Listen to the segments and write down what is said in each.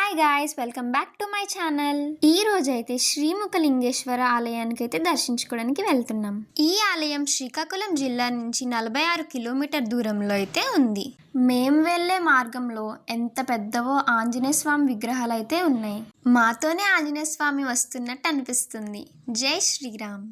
Hi guys, welcome back to my channel. ఈ రోజు అయితే శ్రీముఖలింగేశ్వర ఆలయానికి అయితే దర్శించుకోవడానికి వెళ్తున్నాం. ఈ ఆలయం శ్రీకాకుళం జిల్లా నుంచి 46 కిలోమీటర్ దూరంలో అయితే ఉంది. మేము వెళ్లే మార్గంలో ఎంత పెద్దవో ఆంజనేయ స్వామి విగ్రహాలు అయితే ఉన్నాయి. మాతోనే ఆంజనేయ స్వామి వస్తున్నట్టు అనిపిస్తుంది. జై శ్రీరామ్.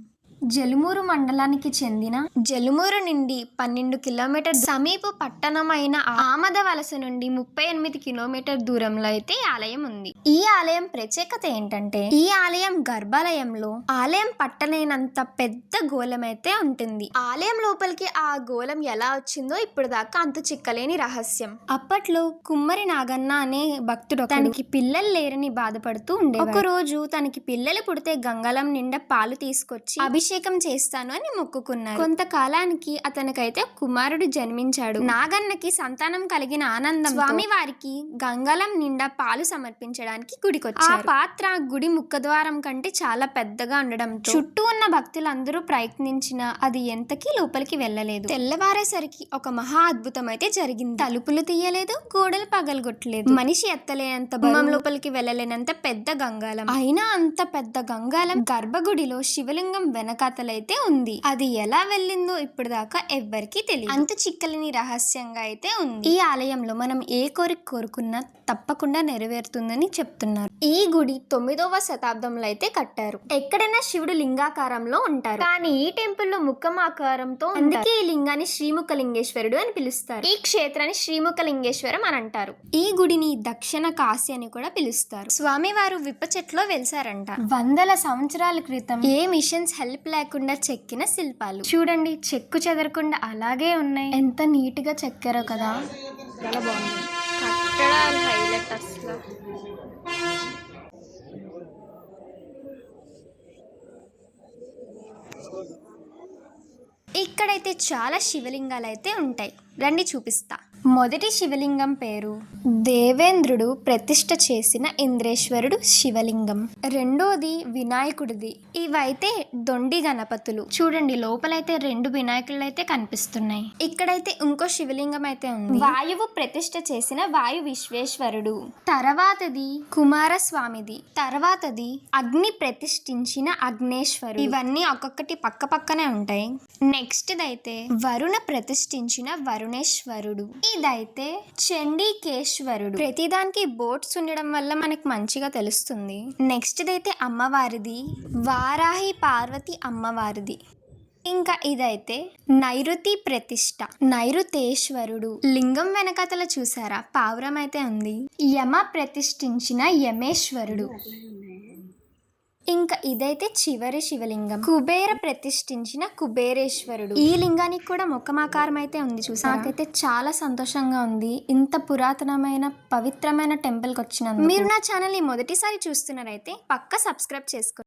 జలుమూరు మండలానికి చెందిన జలుమూరు నుండి 12 కిలోమీటర్ సమీప పట్టణమైన ఆమదవలస నుండి 38 కిలోమీటర్ దూరంలో అయితే ఆలయం ఉంది. ఈ ఆలయం ప్రత్యేకత ఏంటంటే, ఈ ఆలయం గర్భాలయంలో ఆలయం పట్టలేనంత పెద్ద గోళం అయితే ఉంటుంది. ఆలయం లోపలికి ఆ గోళం ఎలా వచ్చిందో ఇప్పుడు దాకా అంతు చిక్కలేని రహస్యం. అప్పట్లో కుమ్మరి నాగన్న అనే భక్తుడు తనకి పిల్లలు లేరని బాధపడుతూ ఉండేవాడు. ఒక రోజు తనకి పిల్లలు పుడితే గంగాళం నిండా పాలు తీసుకొచ్చి అభిషేకం చేస్తాను అని మొక్కుకున్నారు. కొంతకాలానికి అతనికైతే కుమారుడు జన్మించాడు. నాగన్నకి సంతానం కలిగిన ఆనందం స్వామి వారికి గంగాళం నిండా పాలు సమర్పించడానికి గుడికొచ్చారు. ఆ పాత్ర గుడి ముఖద్వారం కంటే చాలా పెద్దగా ఉండడంతో చుట్టూ ఉన్న భక్తులందరూ ప్రయత్నించినా అది ఎంతకీ లోపలికి వెళ్ళలేదు. తెల్లవారేసరికి ఒక మహా అద్భుతం అయితే జరిగింది. తలుపులు తీయలేదు, గోడలు పగలగొట్టలేదు. మనిషి ఎత్తలేనంత బలం, లోపలికి వెళ్ళలేనంత పెద్ద గంగాళం. అయినా అంత పెద్ద గంగాళం గర్భగుడిలో శివలింగం వెనకాతలైతే ఉంది. అది ఎలా వెళ్ళిందో ఇప్పుడు దాకా ఎవ్వరికీ తెలియదు. అంత చిక్కలేని రహస్యంగా అయితే ఉంది. ఈ ఆలయంలో మనం ఏ కోరిక కోరుకున్నా తప్పకుండా నెరవేరుతుందని చెప్తున్నారు. ఈ గుడి 9వ శతాబ్దంలో అయితే కట్టారు. ఎక్కడైనా శివుడు లింగాకారంలో ఉంటారు, కానీ ఈ టెంపుల్ లో ముఖం ఆకారంతో, అందుకే ఈ లింగాన్ని శ్రీముఖలింగేశ్వరుడు అని పిలుస్తారు. ఈ క్షేత్రాన్ని శ్రీముఖలింగేశ్వరం అని అంటారు. ఈ గుడిని దక్షిణ కాశీ అని కూడా పిలుస్తారు. స్వామివారు విప్ప చెట్లో వెలిసారంట. వందల సంవత్సరాల క్రితం ఏ మిషన్స్ హెల్ప్ లేకుండా చెక్కిన శిల్పాలు చూడండి, చెక్కు చెదరకుండా అలాగే ఉన్నాయి. ఎంత నీట్ గా చెక్కారో కదా. చాలా బాగుంది. కట్టడాలు హైలైట్ అసలు. ఇక్కడైతే చాలా శివలింగాలు అయితే ఉంటాయి. రండి చూపిస్తా. మొదటి శివలింగం పేరు దేవేంద్రుడు ప్రతిష్ఠ చేసిన ఇంద్రేశ్వరుడు శివలింగం. రెండోది వినాయకుడిది. ఇవైతే దొండి గణపతులు. చూడండి, లోపలైతే 2 వినాయకులు అయితే కనిపిస్తున్నాయి. ఇక్కడైతే ఇంకో శివలింగం అయితే ఉంది. వాయువు ప్రతిష్ఠ చేసిన వాయు విశ్వేశ్వరుడు. తర్వాతది కుమారస్వామిది. తర్వాతది అగ్ని ప్రతిష్ఠించిన అగ్నేశ్వరుడు. ఇవన్నీ ఒక్కొక్కటి పక్క పక్కనే ఉంటాయి. నెక్స్ట్ దైతే వరుణ ప్రతిష్ఠించిన వరుణేశ్వరుడు. ఇదైతే చండీకేశ్వరుడు. ప్రతిదానికి బోట్స్ ఉండడం వల్ల మనకి మంచిగా తెలుస్తుంది. నెక్స్ట్ దైతే అమ్మవారిది వారాహి పార్వతి అమ్మవారిది. ఇంకా ఇదైతే నైరుతి ప్రతిష్ఠ నైరుతేశ్వరుడు. లింగం వెనకాతల చూసారా పావురం అయితే ఉంది. యమ ప్రతిష్ఠించిన యమేశ్వరుడు. ఇంకా ఇదైతే చివరి శివలింగం కుబేర ప్రతిష్ఠించిన కుబేరేశ్వరుడు. ఈ లింగానికి కూడా ముఖమాకారం అయితే ఉంది. చూసా, నాకైతే చాలా సంతోషంగా ఉంది ఇంత పురాతనమైన పవిత్రమైన టెంపుల్ కి వచ్చినందుకు. మీరు నా ఛానల్ ని మొదటిసారి చూస్తున్నారైతే పక్కా సబ్స్క్రైబ్ చేసుకోండి.